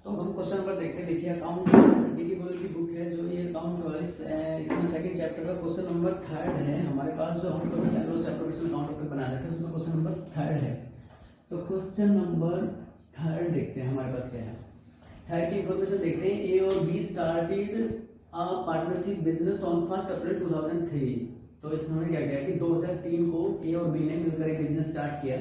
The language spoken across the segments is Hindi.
तो हम क्वेश्चन नंबर देखते हैं। देखिए अकाउंट डीटी गोयल की बुक है जो ये अकाउंट वाली इसमें सेकंड चैप्टर का क्वेश्चन नंबर 3 है हमारे पास, जो हम प्रॉफिट एंड लॉस अकाउंट बना रहे थे उसमें क्वेश्चन नंबर 3 है। तो क्वेश्चन नंबर 3 देखते हैं हमारे पास क्या है। 3 की इंफॉर्मेशन देखते हैं। ए और be started a partnership business on 1 अप्रैल 2003। तो इसमें क्या किया कि 2003 को ए और बी ने मिलकर एक बिजनेस स्टार्ट किया।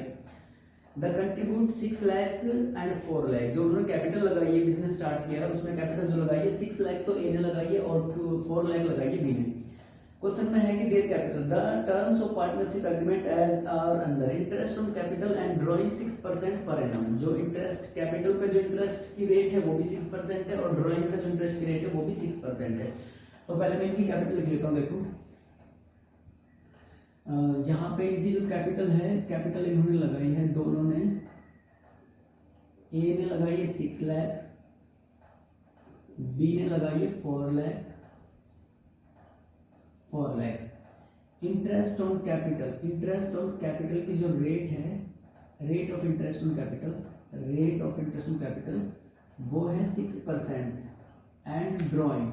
The contribute 6 lakh and 4 lakh, जो उन्होंने कैपिटल लगाई है बिजनेस स्टार्ट किया है उसमें कैपिटल जो लगाई है 6 लाख तो ए ने लगाई है और 4 लाख लगाई है बी ने। क्वेश्चन में है कि their capital the terms of partnership agreement as are under interest on capital and drawing 6% per annum. जो इंटरेस्ट कैपिटल पे जो इंटरेस्ट की रेट है वो भी 6% है और ड्रॉइंग पे जो इंटरेस्ट की रेट है वो भी 6% है। तो पहले मैं इनकी कैपिटल लिख लेता हूँ। देखो यहाँ पे इनकी जो कैपिटल है, कैपिटल इन्होंने लगाई है दोनों ने, ए ने लगाई है 6 लाख, बी ने लगाई है 4 lakh. Interest on capital, interest on capital की जो रेट है, rate of interest on capital, rate of interest on capital वो है 6% एंड ड्रॉइंग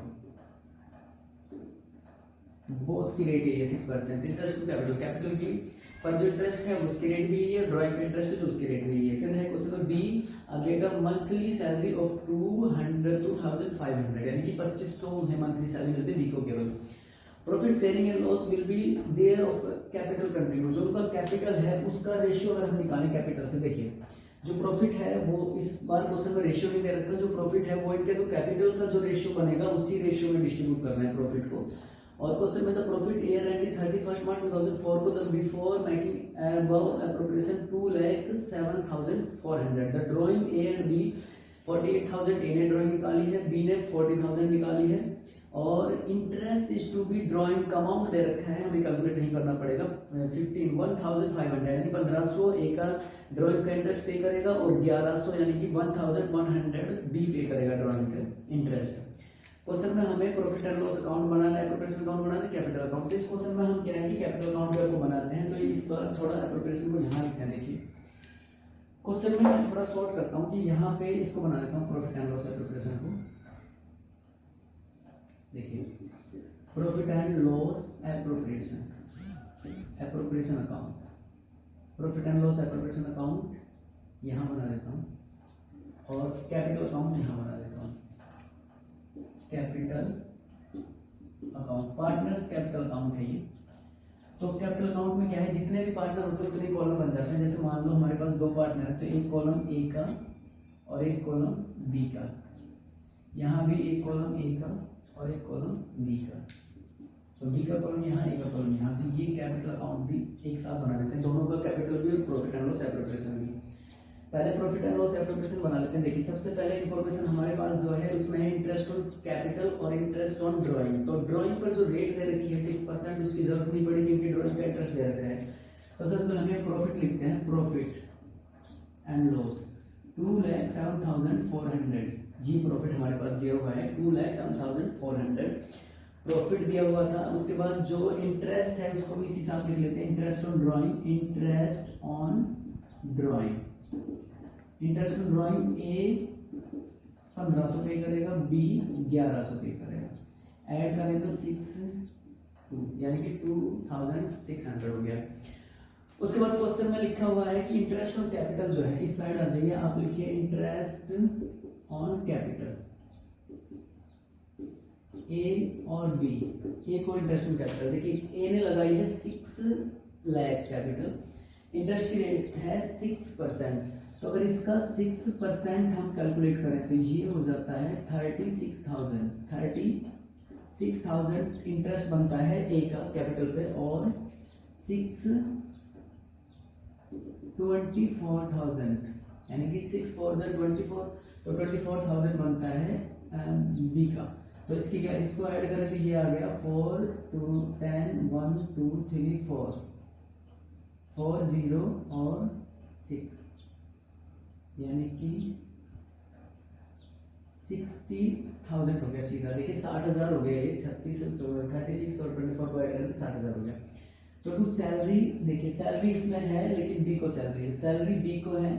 बोथ की रेट है 6%। इंटरेस्ट ऑन कैपिटल, कैपिटल की पर जो इंटरेस्ट है उसकी रेट भी है, ड्रॉइंग पे इंटरेस्ट है तो उसकी रेट भी है। फिर है question number B, get a monthly salary of 2500 यानी कि 2500 उन्हें मंथली सैलरी मिलती है बी को केवल। Profit sharing and loss will be their of capital contribute, जो उनका कैपिटल है उसका रेशियो अगर हम निकालें कैपिटल से, देखिए जो प्रॉफिट है वो इस बार क्वेश्चन में रेशियो नहीं दे रखा, जो प्रॉफिट है वो इनके जो कैपिटल का जो रेशियो बनेगा उसी रेशियो में डिस्ट्रीब्यूट करना है प्रॉफिट को। और क्वेश्चन में the profit year ending 31 March 2004 को the before making above appropriation 2,07,400। The drawing A and B 48,000 A ने ड्राइंग निकाली है, बी ने 40,000 निकाली है। और interest is to be drawing का अमाउंट दे रखा है, हमें कैलकुलेट नहीं करना पड़ेगा। 1,500 यानी 1500 ए का ड्राइंग का इंटरेस्ट पे करेगा और 1100 यानी कि 1,100 बी पे करेगा ड्राइंग का इंटरेस्ट। क्वेश्चन में हमें प्रॉफिट एंड लॉस अकाउंट बनाना है, एप्रोप्रिएशन अकाउंट बनाना है, कैपिटल अकाउंट। इस क्वेश्चन में हम क्या है कि कैपिटल अकाउंट को बनाते हैं, तो इस बार थोड़ा एप्रोप्रिएशन को यहाँ लिखते हैं। देखिए क्वेश्चन में मैं थोड़ा शॉर्ट करता हूँ कि यहाँ पे इसको बना देता हूँ प्रॉफिट एंड लॉस एप्रोप्रिएशन को। देखिए profit and loss appropriation, appropriation account, profit and loss appropriation account यहाँ बना देता हूँ और कैपिटल अकाउंट यहाँ बना देता हूँ। Capital account partners capital account है ये। तो कैपिटल अकाउंट में क्या है, जितने भी पार्टनर होते हैं उतने कॉलम बन जाते हैं। जैसे मान लो हमारे पास 2 पार्टनर है तो एक कॉलम ए का और एक कॉलम बी का, यहाँ भी एक कॉलम ए का और एक कॉलम बी का। तो बी का कॉलम यहाँ, ए का कॉलम यहाँ, तो ये कैपिटल अकाउंट भी एक साथ बना देते हैं, दोनों का कैपिटल भी और प्रॉफिट एंड लॉस एप्रोप्रिएशन भी। पहले प्रॉफिट एंड लॉस एप्रोप्रिएशन बना लेते हैं। देखिए सबसे पहले इन्फॉर्मेशन हमारे पास जो है उसमें है इंटरेस्ट ऑन कैपिटल और इंटरेस्ट ऑन ड्राइंग। तो ड्राइंग पर जो रेट दे रखी है 6%, उसकी जरूरत नहीं पड़ेगी क्योंकि ड्राइंग का इंटरेस्ट दे रखा है। तो सबसे पहले हमें प्रॉफिट लिखते हैं, प्रॉफिट एंड लॉस 2,07,400 जी प्रॉफिट हमारे पास दिया हुआ है 2,07,400 प्रॉफिट दिया हुआ था। उसके बाद जो इंटरेस्ट है उसको भी इसी साथ लिख लेते हैं, interest on drawing, interest on drawing, interest on drawing ए 1500 पे करेगा, बी 1100 पे करेगा। ऐड करें तो 6 यानी कि 2,600 हो गया। उसके बाद क्वेश्चन में लिखा हुआ है कि इंटरेस्ट ऑन कैपिटल जो है, इस साइड आ जाइए आप, लिखिए इंटरेस्ट ऑन कैपिटल ए और बी। ए को इंटरेस्ट ऑन कैपिटल, देखिए ए ने लगाई है 6 लाख कैपिटल, इंटरेस्ट की रेट है 6%। तो अगर इसका 6% हम कैलकुलेट करें तो ये हो जाता है 36,000 इंटरेस्ट बनता है ए का कैपिटल पे और 24,000 यानी कि 6 4 24, तो 24,000 बनता है बी का। तो इसकी क्या, इसको ऐड करें तो ये आ गया 4 2 10 1 2 3 4 0 और 6 यानी कि 60,000 हो गया सीधा। देखिए 60,000 हो गया, ये 36 और 24 को ऐड करें तो 60,000 हो गया। तो टू सैलरी, देखिए सैलरी इसमें है लेकिन बी को सैलरी है, सैलरी बी को है,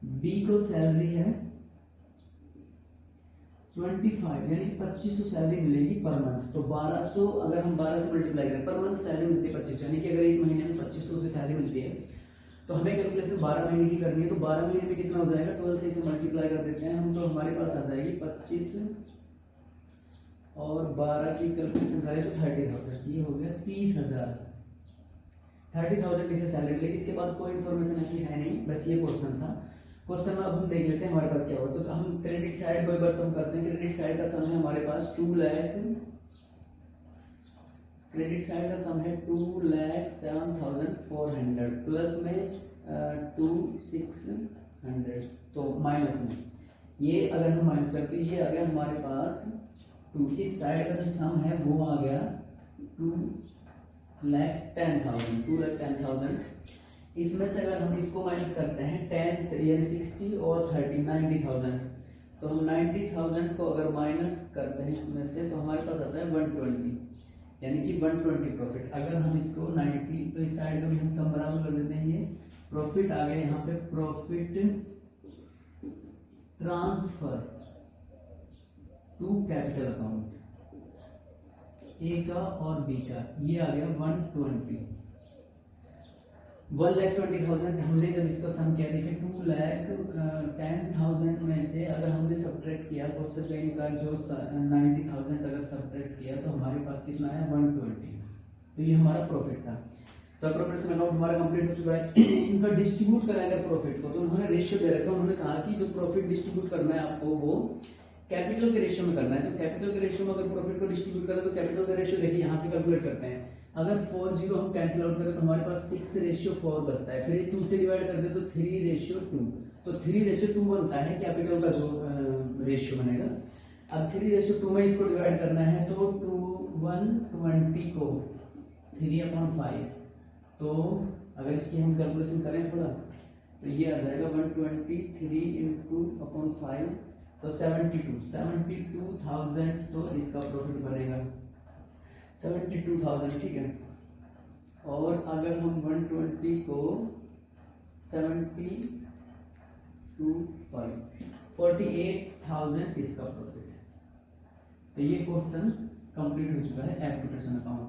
बी को सैलरी है 25 यानी 2500 सैलरी मिलेगी पर मंथ। तो 1200 अगर हम 12 से मल्टीप्लाई करें, पर मंथ सैलरी मिलती है 2500, यानी कि अगर एक महीने में 2500 से सैलरी मिलती है तो हमें कैलकुलेशन 12 महीने की करनी है। तो 12 महीने में कितना हो जाएगा, 12 से इसे मल्टीप्लाई कर देते हैं हम, तो हमारे पास आ जाएगी 25 और 12 की कैलकुलेशन करें तो 30,000, ये हो गया 30,000। 30,000 इसे सैलरी मिलेगी। इसके बाद कोई इन्फॉर्मेशन ऐसी है नहीं, बस ये क्वेश्चन था। क्वेश्चन में अब हम देख लेते हैं हमारे पास क्या होता है। तो हम क्रेडिट साइड को एक बार सम करते हैं। क्रेडिट साइड का सम है हमारे पास 2 लाख, क्रेडिट साइड का सम है 2,07,400 प्लस में 2,600, तो माइनस में ये अगर हम माइनस करते हैं ये आ गया हमारे पास 2। इस साइड का जो सम है वो आ गया 2,10,000, 2,10,000। इसमें से अगर हम इसको माइनस करते हैं 10 यानी 60 और 30 90,000, तो हम 90,000 को अगर माइनस करते हैं इसमें से तो हमारे पास आता है 120, यानी कि 120 प्रॉफिट। अगर हम इसको 90 तो इस साइड का भी हम सम बराबर कर देते हैं। ये प्रॉफिट आ गया यहाँ पे, profit transfer to capital account, A का और बी का, ये आ गया 120। 1,20,000 हमने जब इसका सम किया, देखिए 2,10,000 में से अगर हमने सब्ट्रैक्ट किया क्वेश्चन का जो 90,000 अगर सब्ट्रैक्ट किया तो हमारे पास कितना है 120। तो ये हमारा प्रॉफिट था। तो अप्रोप्रिएशन अकाउंट हमारा कंप्लीट हो चुका है। इनका डिस्ट्रीब्यूट कराएंगे प्रॉफिट को, तो उन्होंने रेशियो दे रखा है। उन्होंने कहा कि जो प्रॉफिट डिस्ट्रीब्यूट करना है आपको वो कैपिटल के रेशियो में करना है। तो कैपिटल के रेशियो में अगर प्रॉफिट को डिस्ट्रीब्यूट करें तो कैपिटल का रेशियो देखिए यहाँ से कैलकुलेट करते हैं। अगर 4 0 हम कैंसिल आउट करें तो हमारे पास 6:4 बचता है। फिर 2 से डिवाइड कर दे तो 3:2, तो 3:2 बनता है कैपिटल का जो रेशियो बनेगा। अब 3:2 में इसको डिवाइड करना है तो 120 को 3/5, तो अगर इसकी हम कैलकुलेशन करें थोड़ा तो ये आ जाएगा 123 इंटू अपॉन 5 तो 72,000, तो इसका प्रॉफिट बनेगा 72,000, ठीक है। और अगर हम 120 को 48,000 इसका प्रॉफिट है। तो ये क्वेश्चन कंप्लीट हो चुका है एप्रोप्रिएशन अकाउंट।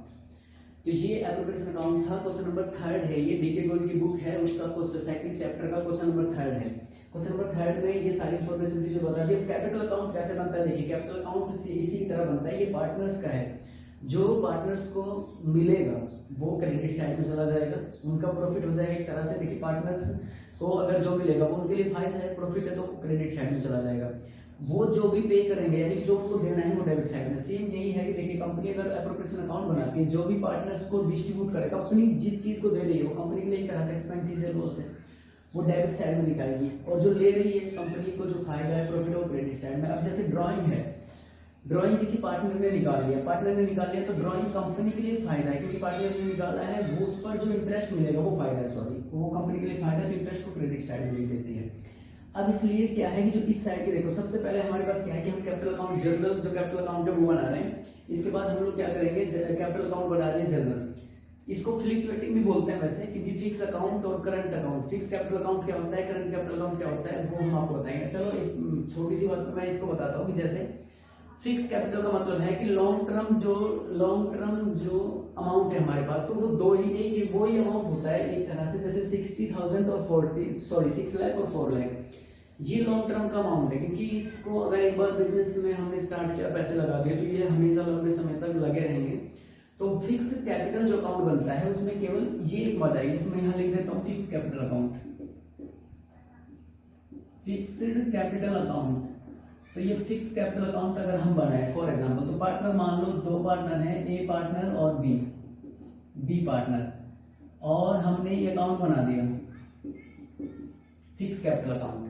तो ये एप्रोप्रिएशन अकाउंट था। क्वेश्चन नंबर 3 है, ये डीके गोल्ड की बुक है, उसका क्वेश्चन सेकंड चैप्टर का क्वेश्चन नंबर 3 है। क्वेश्चन नंबर 3 में ये सारी इन्फॉर्मेशन थी जो बता दी। कैपिटल अकाउंट कैसे बनता है, देखिए कैपिटल अकाउंट इसी की तरह बनता है। ये पार्टनर्स का है, जो पार्टनर्स को मिलेगा वो क्रेडिट साइड में चला जाएगा, उनका प्रॉफिट हो जाएगा एक तरह से। देखिए पार्टनर्स को अगर जो मिलेगा वो उनके लिए फायदा है, प्रॉफिट है, तो क्रेडिट साइड में चला जाएगा। वो जो भी पे करेंगे यानी कि जो उनको देना है वो डेबिट साइड में। सेम यही है कि देखिए कंपनी अगर एप्रोप्रिएशन अकाउंट बनाती है, जो भी पार्टनर्स को डिस्ट्रीब्यूट करे, कंपनी जिस चीज को दे रही है वो कंपनी के लिए एक तरह से एक्सपेंसिस है, लॉस है, वो डेबिट साइड में दिखाएगी। और जो ले रही है कंपनी को जो फायदा है, प्रॉफिट, वो क्रेडिट साइड में। अब जैसे ड्राइंग है, ड्राइंग किसी पार्टनर ने निकाल लिया, तो ड्राइंग कंपनी के लिए फायदा है, क्योंकि पार्टनर ने निकाला है, वो उस पर जो इंटरेस्ट मिलेगा वो फायदा है, सॉरी वो कंपनी के लिए फायदा है, तो इंटरेस्ट को क्रेडिट साइड में लिख देती है। अब इसलिए क्या है कि जो इस साइड के देखो, सबसे पहले हमारे पास क्या है कि हम कैपिटल अकाउंट जनरल जो कैपिटल अकाउंट है वो बना रहे हैं। इसके बाद हम लोग क्या करेंगे, कैपिटल अकाउंट बना रहे हैं जनरल। इसको फ्लक्चुएटिंग भी बोलते हैं वैसे, क्योंकि फिक्स अकाउंट और current account, fix capital account क्या होता है, करंट कैपिटल अकाउंट क्या होता है, वो हम आपको बताएंगे। चलो एक छोटी सी बात मैं इसको बताता हूँ कि जैसे फिक्स कैपिटल का मतलब है कि लॉन्ग टर्म जो अमाउंट है हमारे पास, तो वो दो ही एक वो ही अमाउंट होता है एक तरह से, जैसे 60,000 और 6 लाख और 4 लाख, ये लॉन्ग टर्म का अमाउंट है। क्योंकि इसको अगर एक बार बिजनेस में हमने स्टार्ट किया, पैसे लगा दिए, तो ये हमेशा लंबे समय तक लगे रहेंगे। तो फिक्स कैपिटल जो अकाउंट बनता है उसमें केवल ये एक बात आई, जिसमें यहाँ लिख देता हूँ fix capital account, fixed capital account. तो ये फिक्स कैपिटल अकाउंट अगर हम बनाए फॉर एग्जांपल, तो पार्टनर मान लो 2 पार्टनर हैं, ए पार्टनर और बी पार्टनर, और हमने ये अकाउंट बना दिया फिक्स कैपिटल अकाउंट।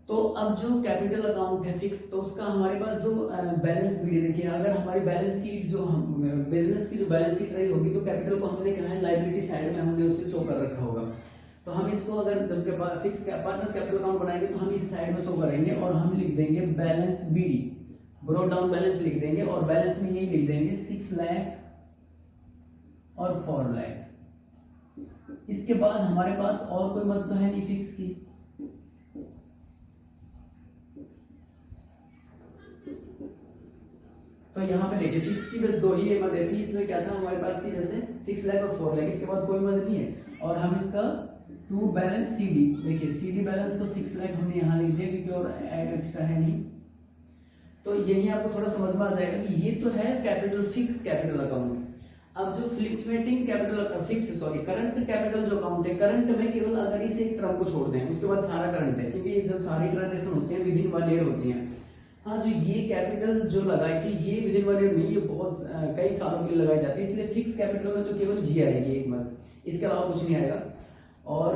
तो अब जो कैपिटल अकाउंट है फिक्स, तो उसका हमारे पास जो बैलेंस भी देखिए, अगर हमारी बैलेंस शीट जो बिजनेस की जो बैलेंस शीट रही होगी, तो कैपिटल को हमने कहा है लायबिलिटी साइड में हमने उसे शो कर रखा होगा। तो हम इसको अगर जब फिक्स पार्टनर्स कैपिटल अकाउंट बनाएंगे तो हम इस साइड में शो करेंगे, और हम लिख देंगे balance BD, brought down balance लिख देंगे, और बैलेंस में यही लिख देंगे 6 लाख और 4 लाख। इसके बाद हमारे पास और कोई मत तो है नहीं फिक्स की, तो यहाँ पे देखिए फिक्स की बस 2 ही मद थी, इसमें क्या था हमारे पास की जैसे 6 लाख और 4 लाख, इसके बाद कोई मद नहीं है। और हम इसका टू बैलेंस CD, देखिए CD बैलेंस तो 6 लाख हमने यहाँ लिख दिया क्योंकि और एक्स्ट्रा है नहीं। तो यही आपको थोड़ा समझ में आ जाएगा कि ये तो है कैपिटल, फिक्स कैपिटल अकाउंट। अब जो फ्लक्चुएटिंग कैपिटल करंट कैपिटल जो अकाउंट है, करंट में केवल अगर इस एक टर्म को छोड़ दें उसके बाद सारा करंट है, क्योंकि ये जो सारी ट्रांजेक्शन होती है विदिन 1 ईयर होती है। हाँ, जो ये कैपिटल जो लगाई थी ये विदिन 1 ईयर नहीं, ये बहुत कई सालों के लिए लगाई जाती है, इसलिए फिक्स कैपिटल में तो केवल जी आएगी एक बार, इसके अलावा कुछ नहीं आएगा। और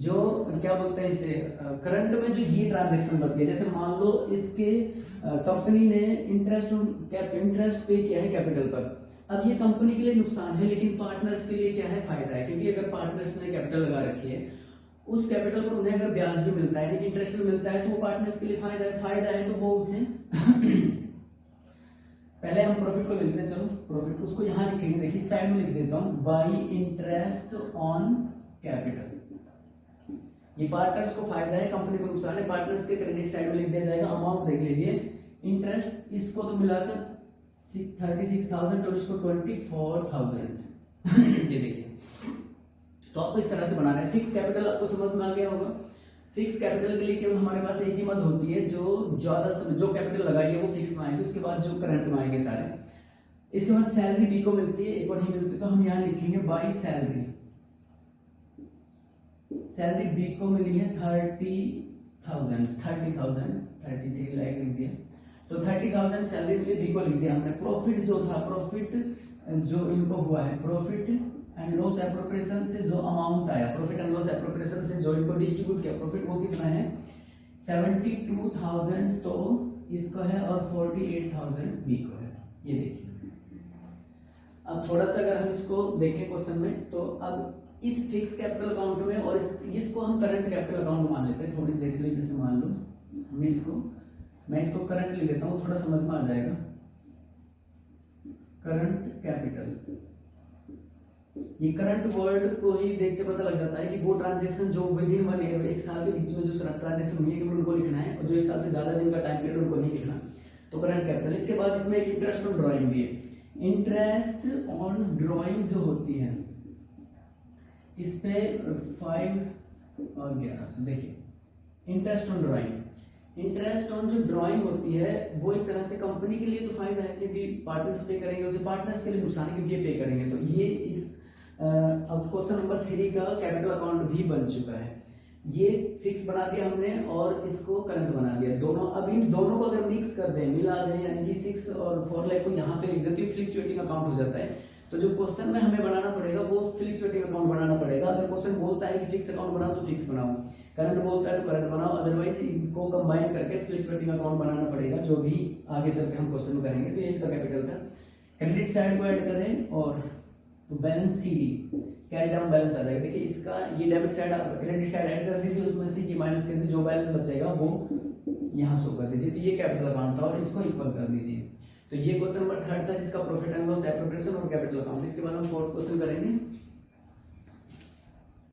जो क्या बोलते हैं इसे, करंट में जो ये ट्रांजैक्शन बच गए, जैसे मान लो इसके कंपनी ने इंटरेस्ट पे किया है कैपिटल पर, अब ये कंपनी के लिए नुकसान है लेकिन पार्टनर्स के लिए क्या है, फायदा है, क्योंकि अगर पार्टनर्स ने कैपिटल लगा रखी है उस कैपिटल पर उन्हें अगर ब्याज भी मिलता है, इंटरेस्ट भी मिलता है, तो वो पार्टनर्स के लिए फायदा है तो वो उसे पहले हम प्रॉफिट को लिखते हैं, चलो प्रॉफिट उसको यहां लिखेंगे, देखिए साइड में लिख देता हूं, बाई इंटरेस्ट ऑन कैपिटल। ये पार्टनर्स को फायदा है, कंपनी को नुकसान है, पार्टनर्स के क्रेडिट साइड में लिख दिया जाएगा। अमाउंट देख लीजिए, इंटरेस्ट इसको तो मिला था 36,000 और इसको 24,000 ये देखिए। तो आपको इस तरह से बनाना है। फिक्स कैपिटल आपको समझ में आ गया होगा। फिक्स कैपिटल के लिए केवल हमारे पास एक ही मद होती है, जो ज्यादा जो कैपिटल लगाई है वो फिक्स में आएगी, उसके बाद जो करंट में आएंगे सारे। इसके बाद सैलरी बी को मिलती है, एक और नहीं मिलती, तो हम यहाँ लिखेंगे बाई सैलरी। सैलरी बी को मिली है 30,000 33 लाख लिख दिया, तो 30,000 सैलरी मिली, बी को लिख दिया हमने। प्रॉफिट जो था, प्रॉफिट जो इनको हुआ है, प्रॉफिट एंड लॉस एप्रोप्रिएशन से जो अमाउंट आया, प्रॉफिट एंड लॉस एप्रोप्रिएशन से जो इनको डिस्ट्रीब्यूट किया, प्रॉफिट वो कितना है 72,000 तो इसका है, और 48,000 बी को है। ये देखिए, अब थोड़ा सा अगर हम इसको देखें क्वेश्चन में, तो अब इस फिक्स कैपिटल अकाउंट में और इसको हम करंट कैपिटल अकाउंट मान लेते हैं। थोड़ी देर के लिए जैसे मान लो मैं इसको करंट लिख देता हूँ, थोड़ा समझ में आ जाएगा। करंट कैपिटल, ये करंट वर्ड को ही देख के पता लग जाता है कि वो ट्रांजैक्शन जो विदिन 1 ईयर, एक साल के बीच में जो ट्रांजैक्शन हुई है केवल उनको लिखना है, और जो एक साल से ज्यादा जिनका टाइम पीरियड उनको नहीं लिखना, तो करंट कैपिटल। इसके बाद इसमें एक इंटरेस्ट ऑन ड्रॉइंग भी है। इंटरेस्ट ऑन ड्रॉइंग जो होती है इस पे 5 और 11 देखिए, interest on drawing, interest on जो ड्रॉइंग होती है वो एक तरह से कंपनी के लिए तो फायदा है क्योंकि पार्टनर्स पे करेंगे, उसे पार्टनर्स के लिए नुकसान है क्योंकि ये पे करेंगे। तो ये इस अब क्वेश्चन नंबर 3 का कैपिटल अकाउंट भी बन चुका है। ये फिक्स बना दिया हमने और इसको करंट बना दिया, दोनों। अब इन दोनों को अगर मिक्स कर दें, मिला दें, यानी कि 6 और 4 लाख को यहाँ पे लिख देते हैं, फ्लक्चुएटिंग अकाउंट हो जाता है। तो जो क्वेश्चन में हमें बनाना पड़ेगा वो फ्लक्चुएटिंग अकाउंट बनाना पड़ेगा। अगर क्वेश्चन बोलता है कि फिक्स अकाउंट बनाओ तो फिक्स बनाओ, करंट बोलता है तो करंट बनाओ, अदरवाइज इनको कंबाइन करके फ्लक्चुएटिंग अकाउंट बनाना पड़ेगा, जो भी आगे चल के हम क्वेश्चन में करेंगे। तो ये तो कैपिटल था। क्रेडिट साइड को ऐड करें और तो balance CD, carry down balance आ जाएगा। देखिए इसका ये debit side, credit side add कर दीजिए, उसमें से ये माइनस कर दीजिए, जो बैलेंस बचेगा वो यहाँ शो कर दीजिए। तो ये कैपिटल अकाउंट था और इसको इक्वल कर दीजिए। तो ये क्वेश्चन नंबर 3 था जिसका प्रॉफिट एंड लॉस एप्रोप्रिएशन और कैपिटल अकाउंट। इसके बाद हम 4th क्वेश्चन करेंगे।